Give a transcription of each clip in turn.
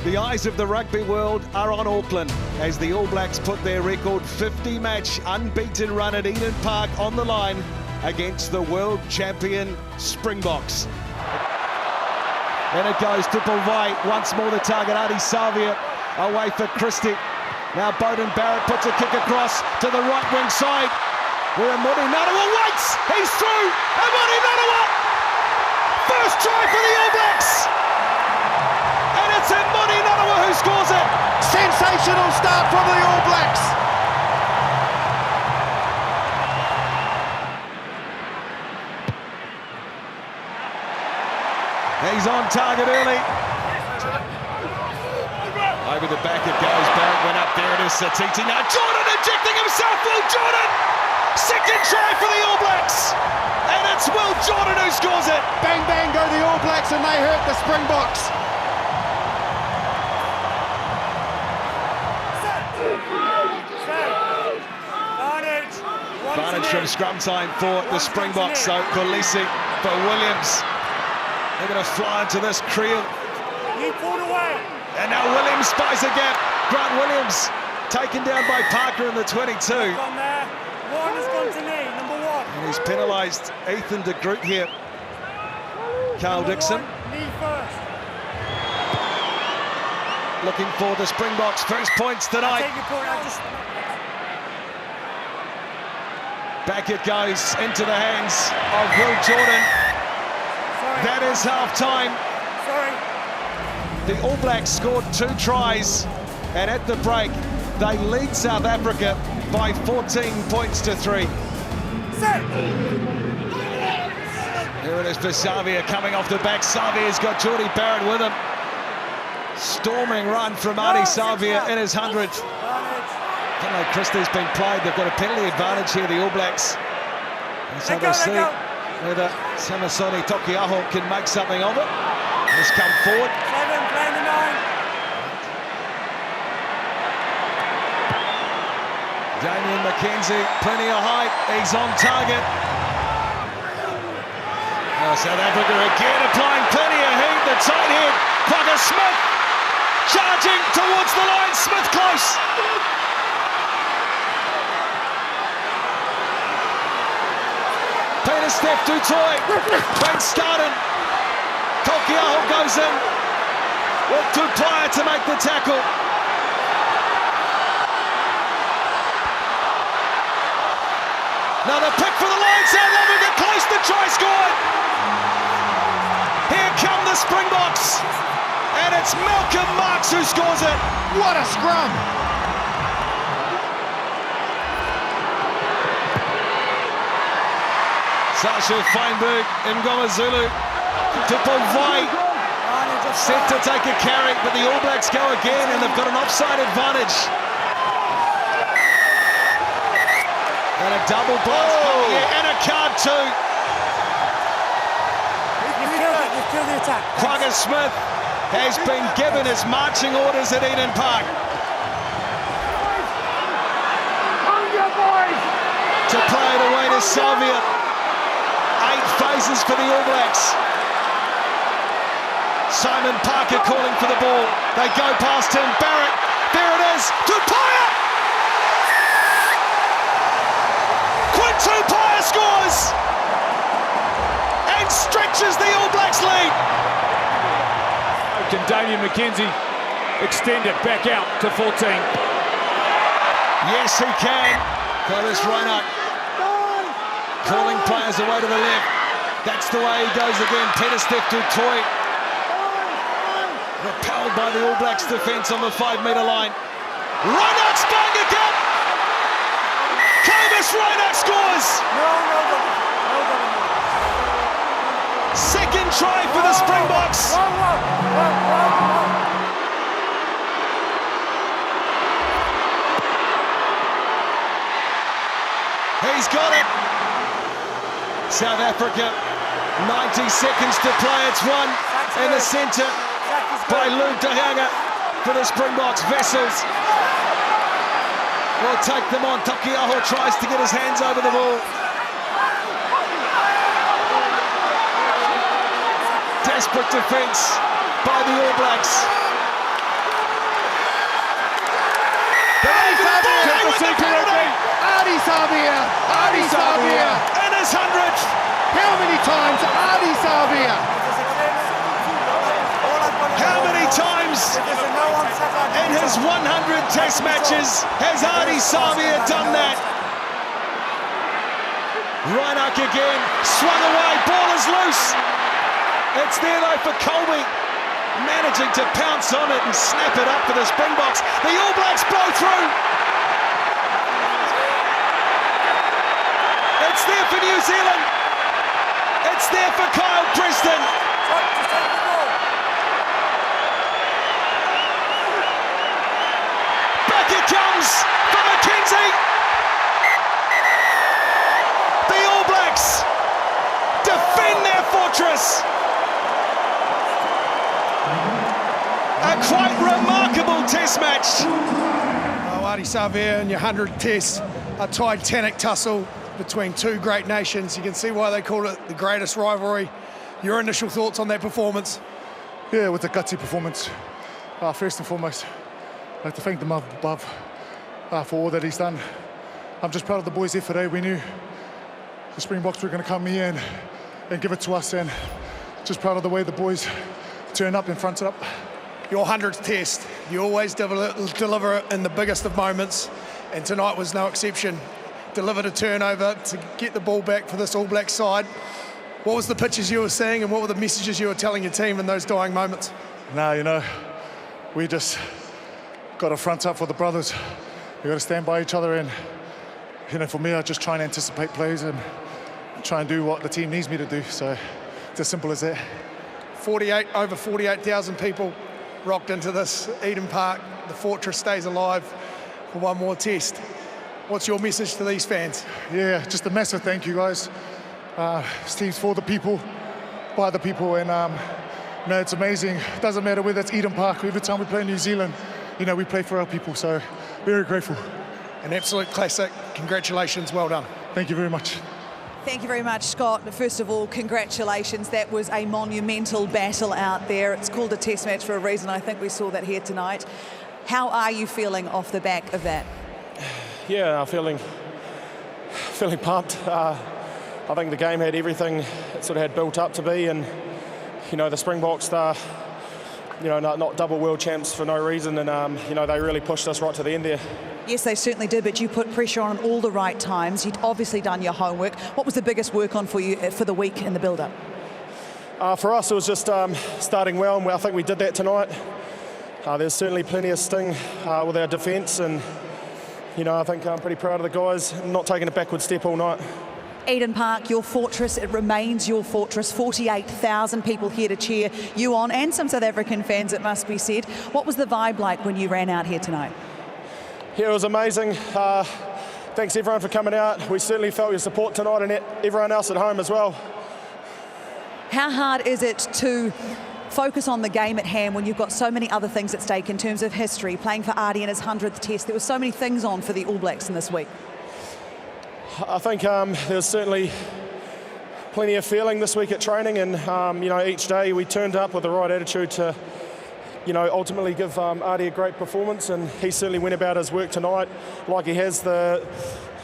The eyes of the rugby world are on Auckland as the All Blacks put their record 50-match unbeaten run at Eden Park on the line against the world champion Springboks. And it goes to Bovai, once more the target, Ardie Savea away for Christie. Now Beauden Barrett puts a kick across to the right wing side where Mudi Narawa waits, he's through, and Mudi Narawa! First try for the All Blacks! And it's Mudi Narawa who scores it! Sensational start from the All Blacks! He's on target early. Over the back it goes, Barrett went up, there it is, Satiti. Now Jordan ejecting himself, Will Jordan! Second try for the All Blacks! And it's Will Jordan who scores it! Bang bang go the All Blacks and they hurt the Springboks. Advantage from scrum time for the Springboks, so Kolisi for Williams. They're going to fly into this creel. He pulled away. And now Williams spies a gap. Grant Williams taken down by Parker in the 22. Gone there. One has gone to knee, number one. And he's penalised Ethan de Groot here. Carl Dixon. Knee first. Looking for the Springboks' first points tonight. Take your point, Back it goes into the hands of Will Jordan. Sorry. That is half-time. Sorry. The All Blacks scored 2 tries, and at the break, they lead South Africa by 14 points to 3. Set. Here it is for Savea coming off the back. Savea's got Geordie Barrett with him. Storming run from Ardie Savea in his 100th. I don't know, Christie's been played. They've got a penalty advantage here, the All Blacks. And so they'll see whether Samasoni Tokiaho can make something of it. He's come forward. 7, playing the 9. Damien McKenzie, plenty of height. He's on target. Now South Africa again applying plenty of heat. The tight head, Quagga Smith charging towards the line. Smith close. Peter Steph du Toit, Ben started. Tokiaho goes in with Tupaia to make the tackle. Another pick for the line, South Africa close, the try scored. Here come the Springboks, and it's Malcolm Marx who scores it. What a scrum! Sasha Feinberg, Ngoma Zulu to Bovai, set to take a carry, but the All Blacks go again, and they've got an offside advantage. And a double blast coming in, and a card too. You've killed the attack. Quagga Smith has been given his marching orders at Eden Park. To play it away to Savea. 8 phases for the All Blacks. Simon Parker calling for the ball. They go past him. Barrett, there it is. Tupaia! Quinn Tupaia scores! And stretches the All Blacks lead. Can Damien McKenzie extend it back out to 14? Yes, he can. Curtis Reinach calling players away to the left. That's the way he goes again. Peter Steph du Toit. Repelled by the All Blacks defence on the 5-metre line. Reinach's bang again! Curtis Reinach scores! Second try for the Springboks. He's got it. South Africa, 90 seconds to play. It's one in the centre by Luke Dehanga for the Springboks. Vessels will take them on. Tokiaho tries to get his hands over the ball. Desperate defence by the All Blacks. penalty. Ardie Savea. Ardie Savea. In his 100th. How many times Ardie Savea? How many times in his 100 test matches has Ardie Savea done that? Reinach again, swung away, ball is loose. It's there though for Colby, managing to pounce on it and snap it up for the Springboks. The All Blacks blow through. It's there for New Zealand. It's there for Kyle Preston. Back it comes for McKenzie. The All Blacks defend their fortress. A quite remarkable test match. Oh, Ardie Savea in your 100 tests, a titanic tussle between two great nations. You can see why they call it the greatest rivalry. Your initial thoughts on that performance? Yeah, it was a gutsy performance. First and foremost, I'd like to thank them above for all that he's done. I'm just proud of the boys here today. We knew the Springboks were going to come here and give it to us, and just proud of the way the boys turned up and fronted up. Your 100th test, you always deliver it in the biggest of moments, and tonight was no exception. Delivered a turnover to get the ball back for this All Black side. What was the pictures you were seeing, and what were the messages you were telling your team in those dying moments? Nah, you know, we just got to front up for the brothers. We got to stand by each other, and you know, for me, I just try and anticipate plays and try and do what the team needs me to do. So it's as simple as that. Over 48,000 people rocked into this Eden Park. The fortress stays alive for one more test. What's your message to these fans? Yeah, just a massive thank you, guys. This team's for the people, by the people, and you know, it's amazing. It doesn't matter whether it's Eden Park. Every time we play New Zealand, you know, we play for our people. So very grateful. An absolute classic. Congratulations. Well done. Thank you very much. Thank you very much, Scott. First of all, congratulations. That was a monumental battle out there. It's called a test match for a reason. I think we saw that here tonight. How are you feeling off the back of that? Yeah, I'm feeling pumped. I think the game had everything it sort of had built up to be, and you know, the Springboks, you know, not double world champs for no reason, and you know, they really pushed us right to the end there. Yes, they certainly did, but you put pressure on all the right times. You'd obviously done your homework. What was the biggest work on for you for the week in the build-up? For us, it was just starting well, and I think we did that tonight. There's certainly plenty of sting with our defence, and you know, I think I'm pretty proud of the guys not taking a backward step all night. Eden Park, your fortress, it remains your fortress. 48,000 people here to cheer you on, and some South African fans, it must be said. What was the vibe like when you ran out here tonight? Yeah, it was amazing. Thanks everyone for coming out. We certainly felt your support tonight, and everyone else at home as well. How hard is it to focus on the game at hand when you've got so many other things at stake in terms of history, playing for Ardie in his 100th test? There were so many things on for the All Blacks in this week. I think there's certainly plenty of feeling this week at training, and you know, each day we turned up with the right attitude to, you know, ultimately give Ardie a great performance, and he certainly went about his work tonight like he has the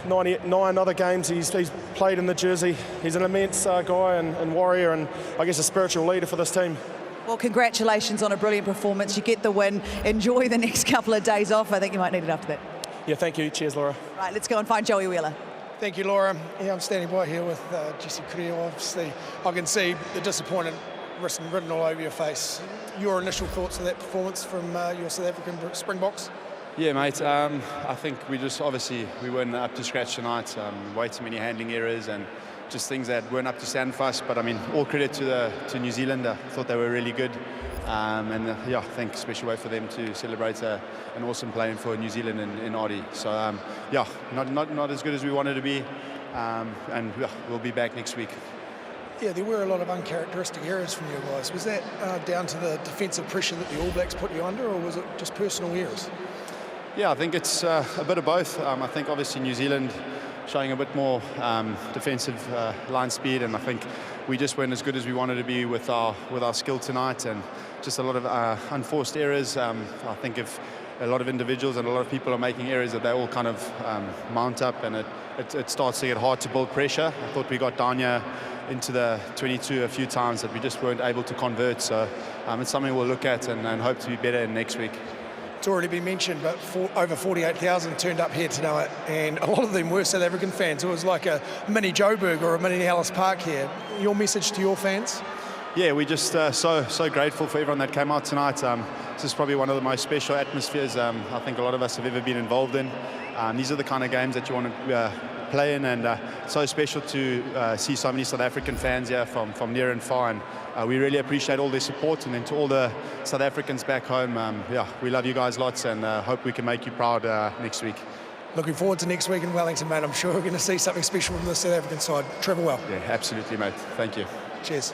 99 other games he's played in the jersey. He's an immense guy and warrior, and I guess a spiritual leader for this team. Well, congratulations on a brilliant performance. You get the win. Enjoy the next couple of days off. I think you might need it after that. Yeah, thank you. Cheers, Laura. Right, let's go and find Joey Wheeler. Thank you, Laura. Yeah, I'm standing by here with Jesse Creel. Obviously, I can see the disappointment written all over your face. Your initial thoughts of that performance from your South African Springboks? Yeah, mate. I think we weren't up to scratch tonight. Way too many handling errors and just things that weren't up to stand for us. But I mean, all credit to New Zealand. I thought they were really good. Yeah, I think a special way for them to celebrate an awesome playing for New Zealand in Ardie. So yeah, not as good as we wanted to be, and yeah, we'll be back next week. Yeah, there were a lot of uncharacteristic errors from you guys. Was that down to the defensive pressure that the All Blacks put you under, or was it just personal errors? Yeah, I think it's a bit of both. I think obviously New Zealand showing a bit more defensive line speed, and I think we just weren't as good as we wanted to be with our skill tonight, and just a lot of unforced errors. I think if a lot of individuals and a lot of people are making errors that they all kind of mount up, and it starts to get hard to build pressure. I thought we got down here into the 22 a few times that we just weren't able to convert. So it's something we'll look at and hope to be better in next week. It's already been mentioned, but over 48,000 turned up here tonight, and a lot of them were South African fans. It was like a mini Joburg or a mini Ellis Park here. Your message to your fans? Yeah, we're just so grateful for everyone that came out tonight. This is probably one of the most special atmospheres I think a lot of us have ever been involved in. These are the kind of games that you want to play in, and so special to see so many South African fans here from near and far. And we really appreciate all their support, and then to all the South Africans back home, we love you guys lots, and hope we can make you proud next week. Looking forward to next week in Wellington, mate. I'm sure we're going to see something special from the South African side. Travel well. Yeah, absolutely, mate. Thank you. Cheers.